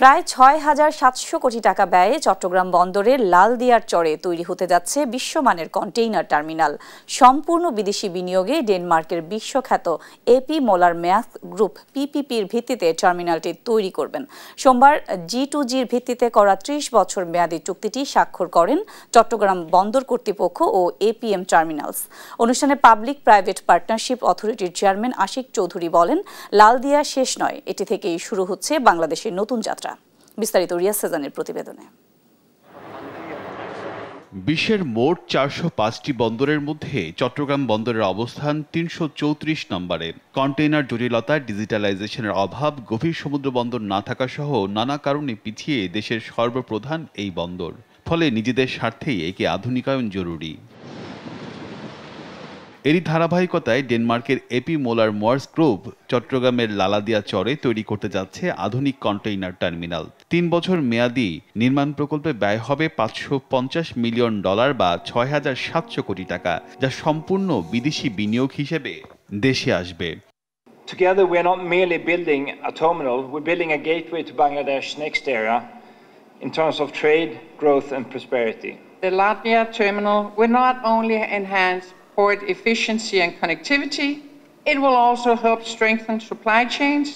প্রায় ৬,৭০০ কোটি টাকা ব্যয়ে চট্টগ্রাম বন্দরের লালদিয়ার চরে তৈরি হতে যাচ্ছে বিশ্বমানের কন্টেইনার টার্মিনাল। সম্পূর্ণ বিদেশি বিনিয়োগে ডেনমার্কের বিশ্বখ্যাত এপি মোলার ম্যাথ গ্রুপ পিপিপির ভিত্তিতে টার্মিনালটি তৈরি করবেন। সোমবার G2G'র ভিত্তিতে করা ৩০ বছর মেয়াদী চুক্তিটি স্বাক্ষর করেন চট্টগ্রাম বন্দর কর্তৃপক্ষ ও এপিএম টার্মিনালস। অনুষ্ঠানে পাবলিক প্রাইভেট পার্টনারশিপ অথরিটির চেয়ারম্যান আশিক চৌধুরী বলেন, লালদিয়া শেষ নয়, এটি থেকেই শুরু হচ্ছে বাংলাদেশের নতুন যাত্রা। বিস্তারিত রিয়াজ সেজানের প্রতিবেদনে। বিশ্বের মোট ৪০৫টি বন্দরের মধ্যে চট্টগ্রাম বন্দরের অবস্থান ৩৩৪ নম্বরে। কন্টেইনার জটিলতা, ডিজিটালাইজেশনের অভাব, গভীর সমুদ্র বন্দর না থাকা সহ নানা কারণে পিছিয়ে দেশের সর্বপ্রধান এই বন্দর। ফলে নিজেদের স্বার্থেই একে আধুনিকায়ন জরুরি। এরই ধারাবাহিকতায় ডেনমার্কের এপি মোলার মর্স গ্রুপ চট্টগ্রামের লালাদিয়া চরে তৈরি করতে যাচ্ছে আধুনিক কন্টেইনার টার্মিনাল। ৩ বছর মেয়াদী নির্মাণ প্রকল্পে ব্যয় হবে $৫৫০ মিলিয়ন বা ৬,৭০০ কোটি টাকা, যা সম্পূর্ণ বিদেশি বিনিয়োগ হিসেবে দেশে আসবে। Together we are not merely building a terminal, we're building a gateway to Bangladesh's next era in terms of trade, growth and prosperity. The Latvia terminal will not only enhance port efficiency and connectivity, it will also help strengthen supply chains,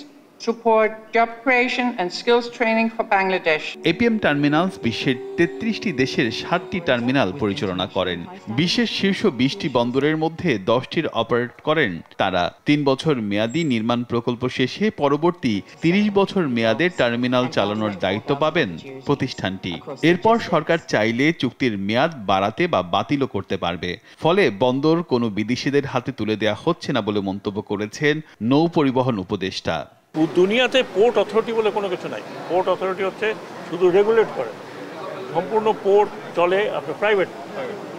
support job creation and skills training for Bangladesh. APM terminals বিশ্বের ৩৩টি দেশের ৭টি terminal পরিচালনা করেন। বিশ্বের শীর্ষ ২০টি বন্দরের মধ্যে ১০টির অপারেট করেন তারা। ৩ বছর মেয়াদী নির্মাণ প্রকল্প শেষে পরবর্তী ৩০ বছর মেয়াদে টার্মিনাল চালানোর দায়িত্ব পাবেন প্রতিষ্ঠানটি। এরপর সরকার চাইলে চুক্তির মেয়াদ বাড়াতে বা বাতিলও করতে পারবে। ফলে বন্দর কোনো বিদেশিদের হাতে তুলে দেওয়া হচ্ছে না বলে মন্তব্য করেছেন নৌ পরিবহন উপদেষ্টা। দুনিয়াতে পোর্ট অথরিটি বলে কোনো কিছু নাই। পোর্ট অথরিটি হচ্ছে শুধু রেগুলেট করে। সম্পূর্ণ পোর্ট চলে আপনার private,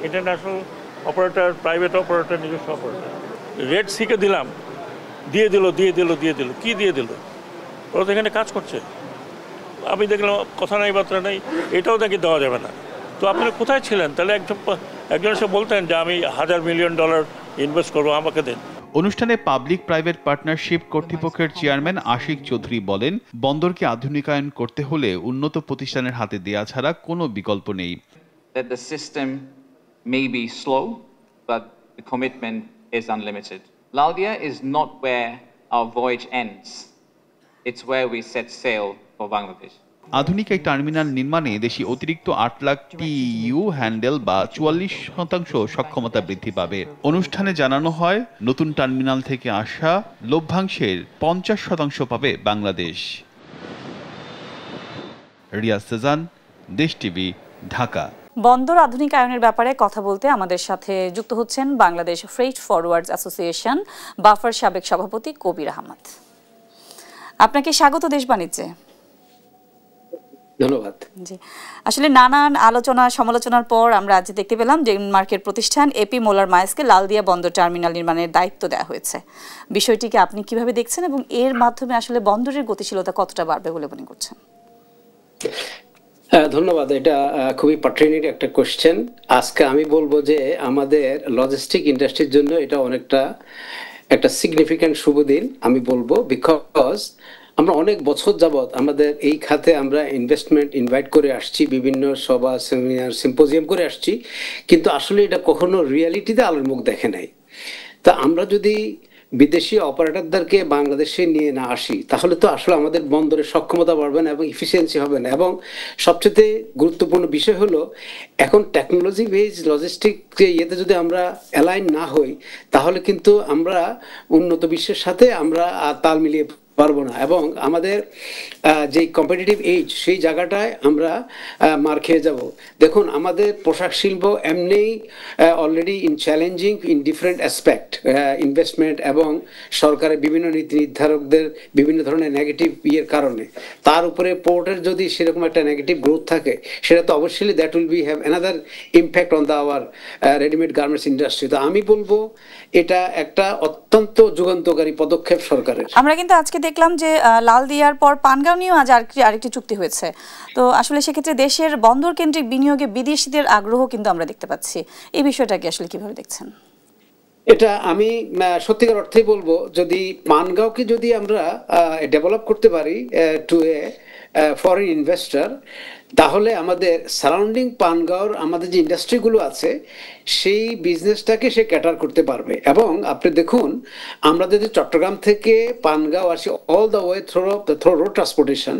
international operator, private operator, নিজস্ব অপারেটর। রেড সিকে দিলাম, দিয়ে দিল কি দিয়ে দিল? ওরা তো এখানে কাজ করছে। আমি দেখলাম কথা নাই বার্তা নেই, এটাও নাকি দেওয়া যাবে না। তো আপনি কোথায় ছিলেন? তাহলে একজন এসে বলতেন যে আমি $১,০০০ মিলিয়ন ইনভেস্ট করবো, আমাকে দেন। অনুষ্ঠানে পাবলিক প্রাইভেট পার্টনারশিপ কর্তৃপক্ষের চেয়ারম্যান আশিক চৌধুরী বলেন, বন্দরকে আধুনিকায়ন করতে হলে উন্নত প্রতিষ্ঠানের হাতে দেয়া ছাড়া কোনো বিকল্প নেই। That the system may be slow, but the commitment is unlimited. Lauldia is not where our voyage ends. It's where we set sail for Bangladesh. আধুনিক এই টার্মিনাল নির্মাণে দেশি অতিরিক্ত ৮ লাখ TEU হ্যান্ডেল বা ৪৪% সক্ষমতা বৃদ্ধি পাবে। অনুষ্ঠানে জানানো হয়, নতুন টার্মিনাল থেকে আসা লভ্যাংশের ৫০% পাবে বাংলাদেশ। রিয়াজ সেজান, দেশ টিভি, ঢাকা। বন্দর আধুনিকায়নের ব্যাপারে কথা বলতে আমাদের সাথে যুক্ত হচ্ছেন Bangladesh freight forwards association buffer সাবেক সভাপতি কবির আহমদ। আপনাকে স্বাগত দেশ বাণিজ্যে। ধন্যবাদ। জি, আসলে নানান আলোচনা সমালোচনার পর আমরা আজ দেখতে পেলাম ডেনমার্কের প্রতিষ্ঠান এপি মোলার মাইসকে লালদিয়া বন্দর টার্মিনাল নির্মাণের দায়িত্ব দেওয়া হয়েছে। বিষয়টিকে আপনি কিভাবে দেখছেন এবং এর মাধ্যমে আসলে বন্দরের গতিশীলতা কতটা বাড়বে বলে মনে করছেন? ধন্যবাদ। এটা খুবই পার্টিনেন্ট একটা কোশ্চেন। আজকে আমি বলবো যে আমাদের লজিস্টিক ইন্ডাস্ট্রির জন্য এটা অনেকটা একটা সিগনিফিক্যান্ট শুভ দিন আমি বলবো, বিকজ আমরা অনেক বছর যাবৎ আমাদের এই খাতে আমরা ইনভেস্টমেন্ট ইনভাইট করে আসছি, বিভিন্ন সভা, সেমিনার, সিম্পোজিয়াম করে আসছি, কিন্তু আসলে এটা কখনো রিয়ালিটিতে আলোর মুখ দেখে নাই। তা আমরা যদি বিদেশি অপারেটরদেরকে বাংলাদেশে নিয়ে না আসি, তাহলে তো আসলে আমাদের বন্দরের সক্ষমতা বাড়বে না এবং ইফিসিয়েন্সি হবে না। এবং সবচেয়ে গুরুত্বপূর্ণ বিষয় হলো, এখন টেকনোলজি বেজ লজিস্টিক ইয়েতে যদি আমরা অ্যালাইন না হই, তাহলে কিন্তু আমরা উন্নত বিশ্বের সাথে আমরা তাল মিলিয়ে পারবো না এবং আমাদের যে কম্পিটিটিভ এজ সেই জায়গাটায় আমরা মার খেয়ে যাব। দেখুন, আমাদের পোশাক শিল্প এমনি already in challenging in different aspect, investment এবং সরকারের বিভিন্ন নীতি নির্ধারকদের বিভিন্ন ধরনের নেগেটিভ ইয়ের কারণে। তার উপরে পোর্টের যদি সেরকম একটা নেগেটিভ গ্রোথ থাকে, সেটা তো অবশ্যই that will be have another impact on the our readymade garments industry. তো আমি বলবো এটা একটা অত্যন্ত যুগান্তকারী পদক্ষেপ সরকারের। আমরা কিন্তু আজকে দেখলাম যে লালদিয়ার পর পানগাঁও নিয়েও আজ আরেকটি চুক্তি হয়েছে। তো আসলে সেক্ষেত্রে দেশের বন্দর কেন্দ্রিক বিনিয়োগে বিদেশিদের আগ্রহ কিন্তু আমরা দেখতে পাচ্ছি। এই বিষয়টাকে আসলে কিভাবে দেখছেন? এটা আমি সত্যিকার অর্থেই বলবো, যদি পানগাঁওকে যদি আমরা ডেভেলপ করতে পারি টু এ ফরেন ইনভেস্টর, তাহলে আমাদের সারাউন্ডিং পানগাঁওর আমাদের যে ইন্ডাস্ট্রিগুলো আছে সেই বিজনেসটাকে সে ক্যাটার করতে পারবে। এবং আপনি দেখুন, আমরা যদি চট্টগ্রাম থেকে পানগাঁও আসি all the way through road transportation,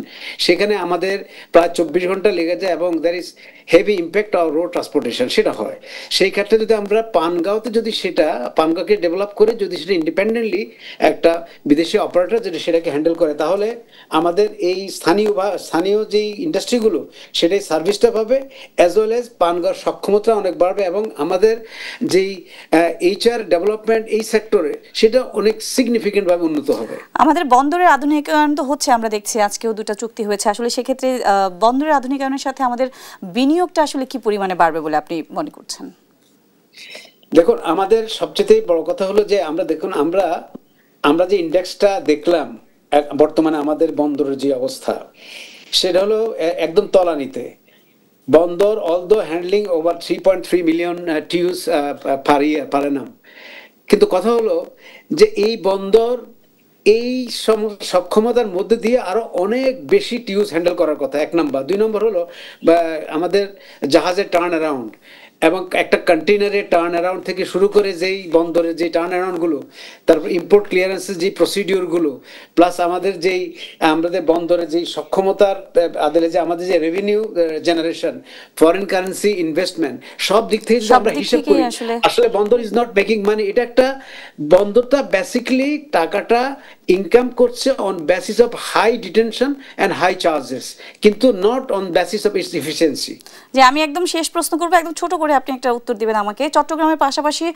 সেখানে আমাদের প্রায় 24 ঘন্টা লেগে যায় এবং there is heavy impact of road transportation সেটা হয়। সেই ক্ষেত্রে যদি আমরা পানগাঁওতে যদি পানগাঁওকে ডেভেলপ করে যদি সেটা ইন্ডিপেন্ডেন্টলি একটা বিদেশি অপারেটর যদি সেটাকে হ্যান্ডেল করে, তাহলে আমাদের এই স্থানীয় যেই ইন্ডাস্ট্রিগুলো সেটাই সার্ভিসটা পাবে, অ্যাজ ওয়েল এজ পানগাঁওর সক্ষমতা অনেক বাড়বে এবং আমাদের যেই HR ডেভেলপমেন্ট এই সেক্টরে সেটা অনেক সিগনিফিকেন্টভাবে উন্নত হবে। আমাদের বন্দরের আধুনিকায়ন তো হচ্ছে, আমরা দেখছি আজকেও 2টা চুক্তি হয়েছে। আসলে সেক্ষেত্রে বন্দরের আধুনিকায়নের সাথে আমাদের বিনিয়োগটা আসলে কি পরিমাণে বাড়বে বলে আপনি মনে করছেন? দেখুন, আমাদের সবচেয়ে বড় কথা হলো যে আমরা যে ইন্ডেক্সটা দেখলাম বর্তমানে আমাদের বন্দরের যে অবস্থা, সেটা হলো একদম তলানিতে। বন্দর although handling over 3.3 million TEUs per annum, কিন্তু কথা হলো যে এই বন্দর এই সক্ষমতার মধ্যে দিয়ে আরো অনেক বেশি টিউস হ্যান্ডেল করার কথা, 1 নম্বর। 2 নম্বর হলো আমাদের জাহাজের টার্ন অ্যারাউন্ড এবং একটা কন্টেইনারের টার্ন অ্যারাউন্ড থেকে শুরু করে যেই বন্দরের যে টার্ন অ্যারাউন্ডগুলো, তারপর ইম্পোর্ট ক্লিয়ারেন্সের যে প্রসিডিওরগুলো, প্লাস আমাদের বন্দরের যেই সক্ষমতার আদলে যে আমাদের যে revenue generation, foreign currency investment, সব দিক থেকে যদি আমরা হিসাব করি, আসলে বন্দর ইজ নট মেকিং মানি। এটা একটা বন্দরটা বেসিক্যালি টাকাটা ইনকাম করছে on basis of high detention and high charges, কিন্তু not on basis of its efficiency. যে আমি একদম শেষ প্রশ্ন করবো, একদম ছোট করে আপনি একটা উত্তর দিবেন আমাকে। চট্টগ্রামের পাশাপাশি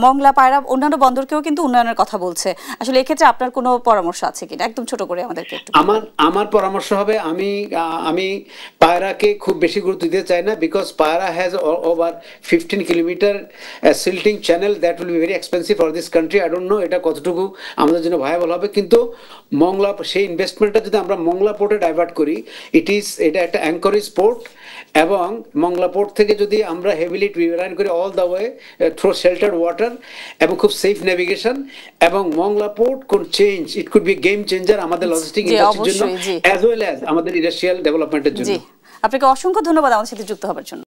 মংলা, পায়রা, অন্যান্য বন্দরকেও কিন্তু উন্নয়নের কথা বলছে। আসলে এক্ষেত্রে আপনার কোনো পরামর্শ আছে কিনা, একদম ছোট করে আমাদেরকে একটু। আমার পরামর্শ হবে, আমি পায়রাকে খুব বেশি গুরুত্ব দিতে চাই না, because Payra has over 15 kilometre silting channel that will be very expensive for this country. I don't know এটা কতটুকু আমাদের জন্য ভায়াবল হবে, কিন্তু মংলা সেই ইনভেস্টমেন্টটা যদি আমরা মংলা পোর্টে ডাইভার্ট করি, এটা একটা অ্যাঙ্করেজ পোর্ট, এবং মংলা পোর্ট থেকে যদি আমরা হেভিলি ট্রিভারাইন করি all the way through শেল্টার্ড water এবং খুব সেফ নেভিগেশন, এবং Mongla port code change, it could be game changer আমাদের লজিস্টিক ইন্ডাস্ট্রির জন্য অ্যাজ ওয়েল অ্যাজ আমাদের ইন্ডাস্ট্রিয়াল ডেভেলপমেন্টের জন্য। আপনাকে অসংখ্য ধন্যবাদ আমাদের সাথে যুক্ত হওয়ার জন্য।